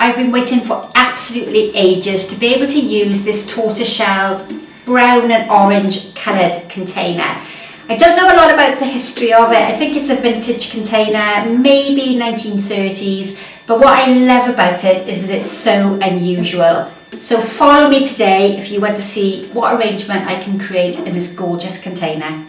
I've been waiting for absolutely ages to be able to use this tortoiseshell brown and orange coloured container. I don't know a lot about the history of it. I think it's a vintage container, maybe 1930s, but what I love about it is that it's so unusual. So follow me today if you want to see what arrangement I can create in this gorgeous container.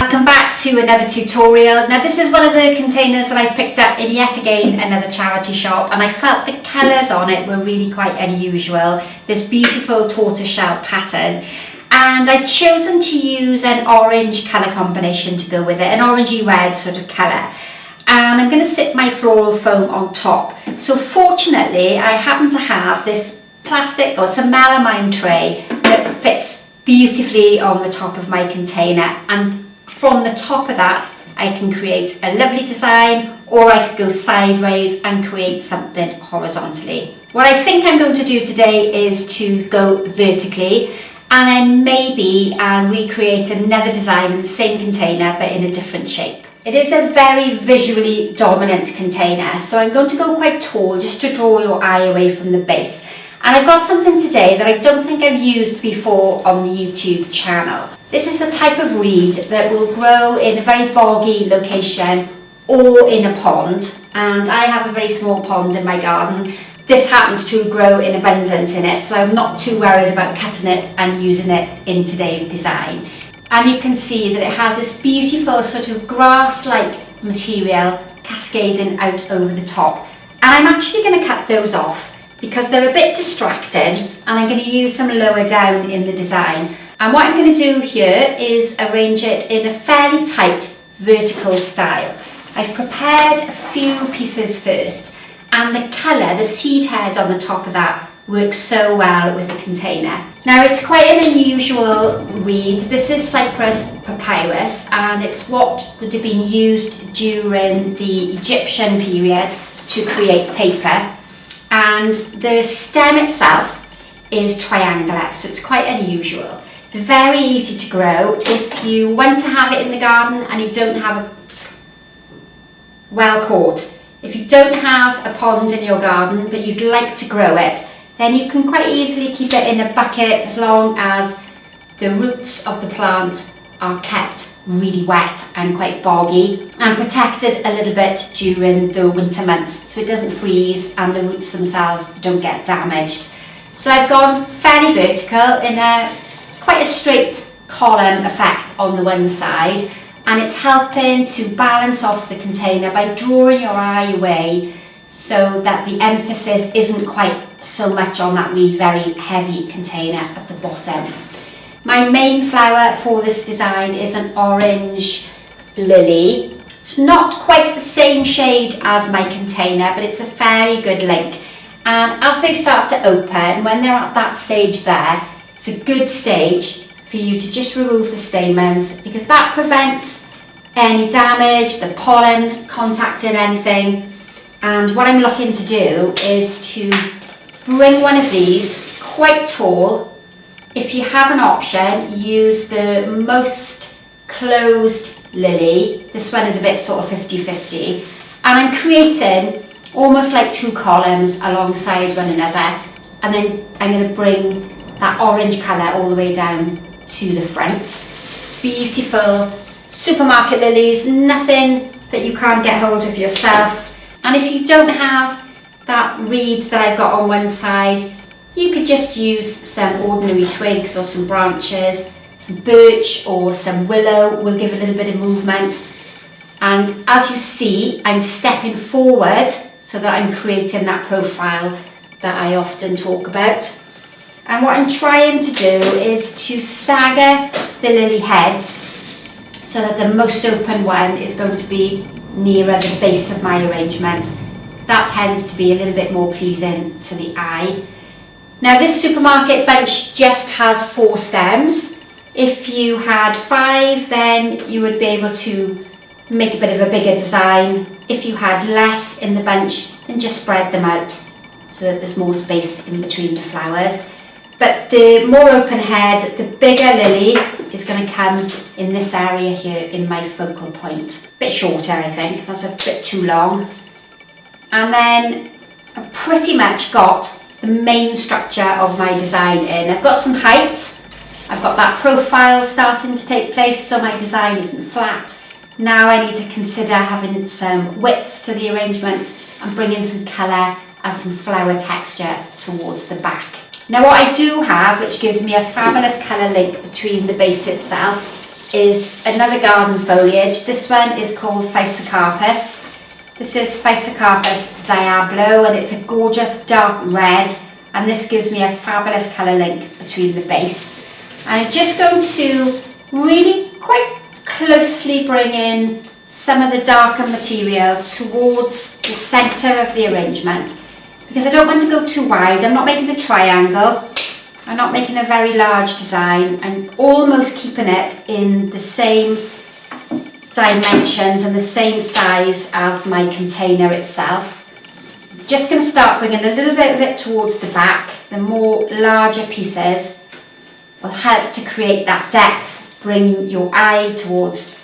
Welcome back to another tutorial. Now this is one of the containers that I've picked up in yet again another charity shop, and I felt the colours on it were really quite unusual. This beautiful tortoiseshell pattern, and I've chosen to use an orange colour combination to go with it, an orangey red sort of colour. And I'm going to sit my floral foam on top. So fortunately I happen to have this plastic, or it's a melamine tray that fits beautifully on the top of my container, and from the top of that I can create a lovely design, or I could go sideways and create something horizontally. What I think I'm going to do today is to go vertically, and then maybe I'll recreate another design in the same container but in a different shape. It is a very visually dominant container, so I'm going to go quite tall just to draw your eye away from the base. And I've got something today that I don't think I've used before on the YouTube channel. This is a type of reed that will grow in a very boggy location or in a pond, and I have a very small pond in my garden. This happens to grow in abundance in it, so I'm not too worried about cutting it and using it in today's design. And you can see that it has this beautiful sort of grass-like material cascading out over the top. And I'm actually going to cut those off because they're a bit distracting, and I'm going to use them lower down in the design. And what I'm going to do here is arrange it in a fairly tight vertical style. I've prepared a few pieces first, and the colour, the seed head on the top of that, works so well with the container. Now it's quite an unusual reed. This is Cyperus papyrus, and it's what would have been used during the Egyptian period to create paper. And the stem itself is triangular, so it's quite unusual. It's very easy to grow. If you want to have it in the garden and you don't have if you don't have a pond in your garden but you'd like to grow it, then you can quite easily keep it in a bucket as long as the roots of the plant are kept really wet and quite boggy and protected a little bit during the winter months so it doesn't freeze and the roots themselves don't get damaged. So I've gone fairly vertical in quite a straight column effect on the one side, and it's helping to balance off the container by drawing your eye away so that the emphasis isn't quite so much on that really very heavy container at the bottom. My main flower for this design is an orange lily. It's not quite the same shade as my container, but it's a fairly good link. And as they start to open, when they're at that stage there, it's a good stage for you to just remove the stamens, because that prevents any damage, the pollen contacting anything. And what I'm looking to do is to bring one of these quite tall. If you have an option, use the most closed lily. This one is a bit sort of 50-50. And I'm creating almost like two columns alongside one another. And then I'm going to bring that orange colour all the way down to the front. Beautiful supermarket lilies, nothing that you can't get hold of yourself. And if you don't have that reed that I've got on one side, you could just use some ordinary twigs or some branches. Some birch or some willow will give a little bit of movement. And as you see, I'm stepping forward so that I'm creating that profile that I often talk about. And what I'm trying to do is to stagger the lily heads so that the most open one is going to be nearer the base of my arrangement. That tends to be a little bit more pleasing to the eye. Now this supermarket bunch just has 4 stems. If you had 5, then you would be able to make a bit of a bigger design. If you had less in the bunch, then just spread them out so that there's more space in between the flowers. But the more open head, the bigger lily is going to come in this area here in my focal point. A bit shorter, I think, that's a bit too long. And then I've pretty much got the main structure of my design in. I've got some height, I've got that profile starting to take place so my design isn't flat. Now I need to consider having some width to the arrangement and bring in some colour and some flower texture towards the back. Now what I do have, which gives me a fabulous colour link between the base itself, is another garden foliage. This one is called Physocarpus. This is Physocarpus diablo, and it's a gorgeous dark red, and this gives me a fabulous colour link between the base. And I'm just going to really quite closely bring in some of the darker material towards the centre of the arrangement, because I don't want to go too wide. I'm not making a triangle, I'm not making a very large design, I'm almost keeping it in the same dimensions and the same size as my container itself. Just going to start bringing a little bit of it towards the back. The more larger pieces will help to create that depth, bring your eye towards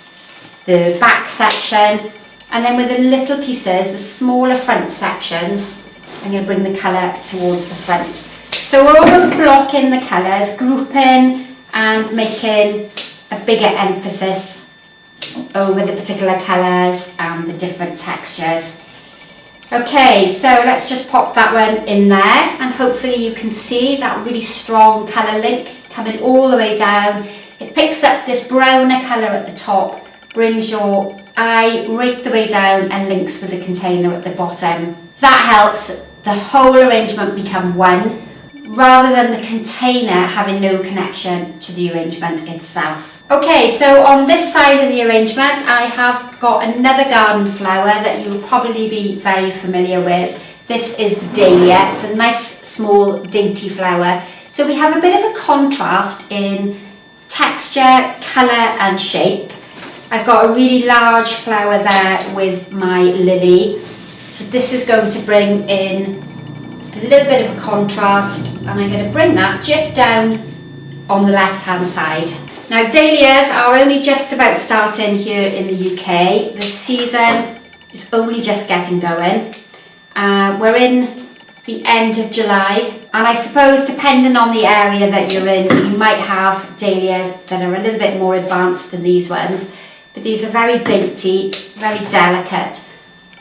the back section, and then with the little pieces, the smaller front sections, I'm going to bring the colour towards the front. So we're almost blocking the colours, grouping and making a bigger emphasis over the particular colours and the different textures. Okay, so let's just pop that one in there, and hopefully you can see that really strong colour link coming all the way down. It picks up this browner colour at the top, brings your eye right the way down and links with the container at the bottom. That helps the whole arrangement become one, rather than the container having no connection to the arrangement itself. Okay, so on this side of the arrangement I have got another garden flower that you'll probably be very familiar with. This is the Dahlia. It's a nice small dainty flower. So we have a bit of a contrast in texture, colour and shape. I've got a really large flower there with my lily. So this is going to bring in a little bit of a contrast, and I'm going to bring that just down on the left hand side. Now dahlias are only just about starting here in the UK. The season is only just getting going. We're in the end of July, and I suppose depending on the area that you're in, you might have dahlias that are a little bit more advanced than these ones, but these are very dainty, very delicate,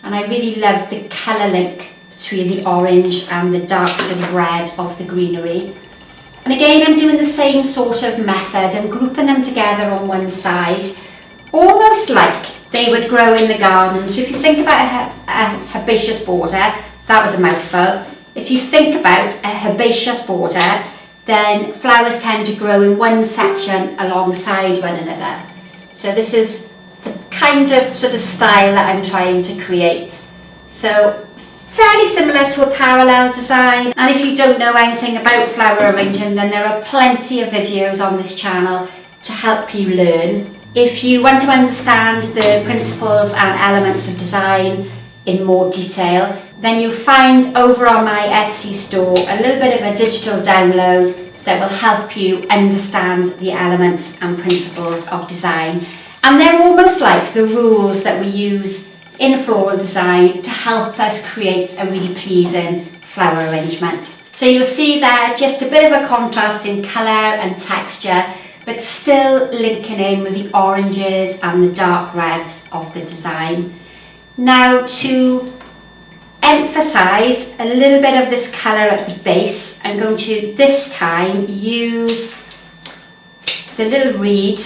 and I really love the colour link between the orange and the dark sort of red of the greenery. And again, I'm doing the same sort of method. I'm grouping them together on one side, almost like they would grow in the garden. So if you think about a herbaceous border, that was a mouthful. If you think about a herbaceous border, then flowers tend to grow in one section alongside one another. So this is the kind of sort of style that I'm trying to create. So fairly similar to a parallel design, and if you don't know anything about flower arranging, then there are plenty of videos on this channel to help you learn. If you want to understand the principles and elements of design in more detail, then you'll find over on my Etsy store a little bit of a digital download that will help you understand the elements and principles of design. And they're almost like the rules that we use in floral design to help us create a really pleasing flower arrangement. So you'll see there just a bit of a contrast in colour and texture, but still linking in with the oranges and the dark reds of the design. Now to emphasise a little bit of this colour at the base, I'm going to this time use the little reed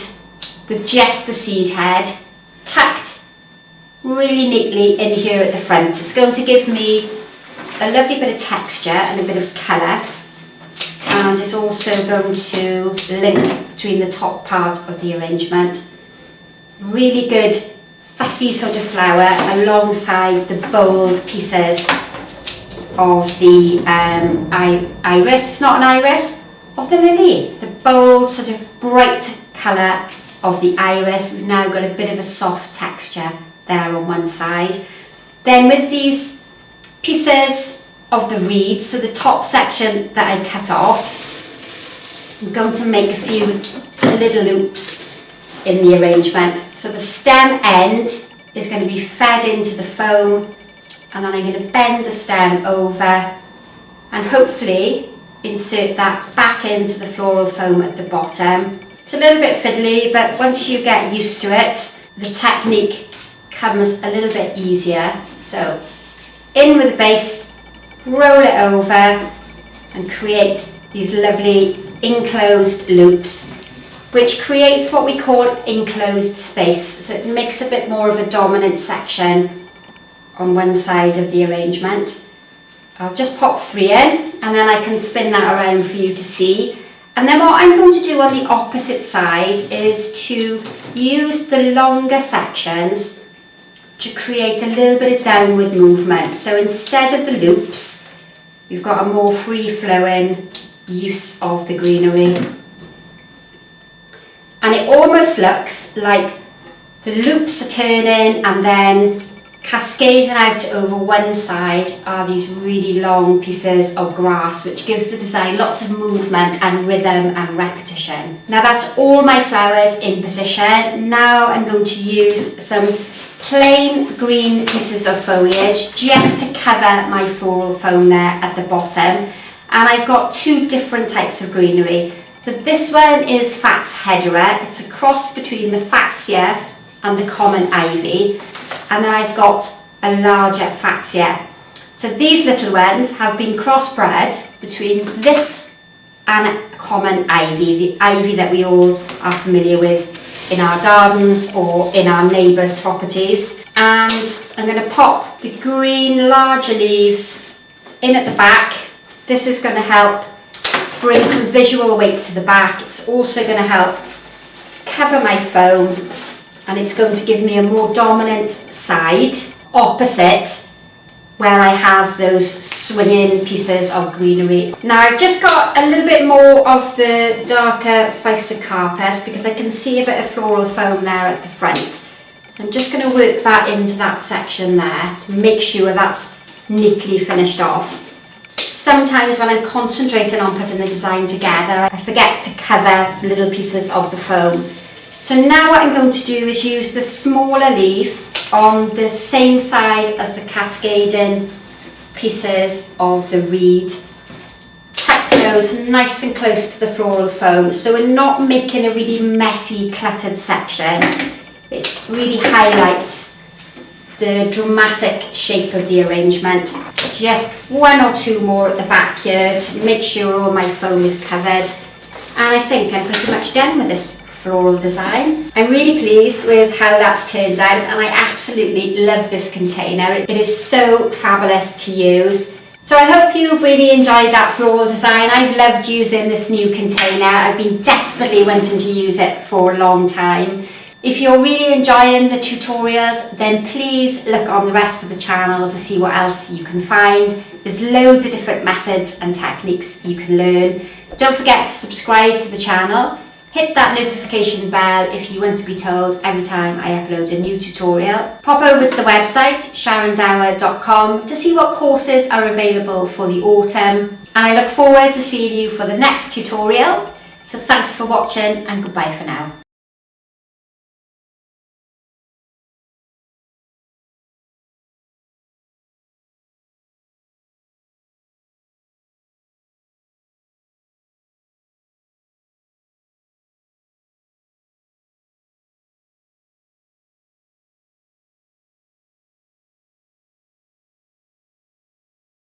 with just the seed head tucked really neatly in here at the front. It's going to give me a lovely bit of texture and a bit of colour, and it's also going to link between the top part of the arrangement. Really good fussy sort of flower alongside the bold pieces of the iris. It's not an iris, of the lily. The bold sort of bright colour of the iris. We've now got a bit of a soft texture there on one side. Then with these pieces of the reed, so the top section that I cut off, I'm going to make a few little loops in the arrangement. So the stem end is going to be fed into the foam, and then I'm going to bend the stem over and hopefully insert that back into the floral foam at the bottom. It's a little bit fiddly, but once you get used to it, the technique comes a little bit easier. So in with the base, roll it over and create these lovely enclosed loops, which creates what we call enclosed space. So it makes a bit more of a dominant section on one side of the arrangement. I'll just pop 3 in and then I can spin that around for you to see. And then what I'm going to do on the opposite side is to use the longer sections to create a little bit of downward movement. So instead of the loops, we've got a more free-flowing use of the greenery. And it almost looks like the loops are turning and then cascading out over one side are these really long pieces of grass, which gives the design lots of movement and rhythm and repetition. Now that's all my flowers in position. Now I'm going to use some plain green pieces of foliage just to cover my floral foam there at the bottom. And I've got 2 different types of greenery. So this one is Fatshedera. It's a cross between the Fatsia and the common ivy. And then I've got a larger Fatsia. So these little ones have been crossbred between this and a common ivy, the ivy that we all are familiar with in our gardens or in our neighbours' properties. And I'm going to pop the green larger leaves in at the back. This is going to help bring some visual weight to the back. It's also going to help cover my foam, and it's going to give me a more dominant side opposite where I have those swinging pieces of greenery. Now I've just got a little bit more of the darker Physocarpus because I can see a bit of floral foam there at the front. I'm just going to work that into that section there to make sure that's neatly finished off. Sometimes when I'm concentrating on putting the design together, I forget to cover little pieces of the foam. So now what I'm going to do is use the smaller leaf on the same side as the cascading pieces of the reed. Tuck those nice and close to the floral foam so we're not making a really messy, cluttered section. It really highlights the dramatic shape of the arrangement. Just 1 or 2 more at the back here to make sure all my foam is covered. And I think I'm pretty much done with this floral design. I'm really pleased with how that's turned out, and I absolutely love this container. It is so fabulous to use. So I hope you've really enjoyed that floral design. I've loved using this new container. I've been desperately wanting to use it for a long time. If you're really enjoying the tutorials, then please look on the rest of the channel to see what else you can find. There's loads of different methods and techniques you can learn. Don't forget to subscribe to the channel. Hit that notification bell if you want to be told every time I upload a new tutorial. Pop over to the website sharondower.com to see what courses are available for the autumn. And I look forward to seeing you for the next tutorial. So thanks for watching and goodbye for now.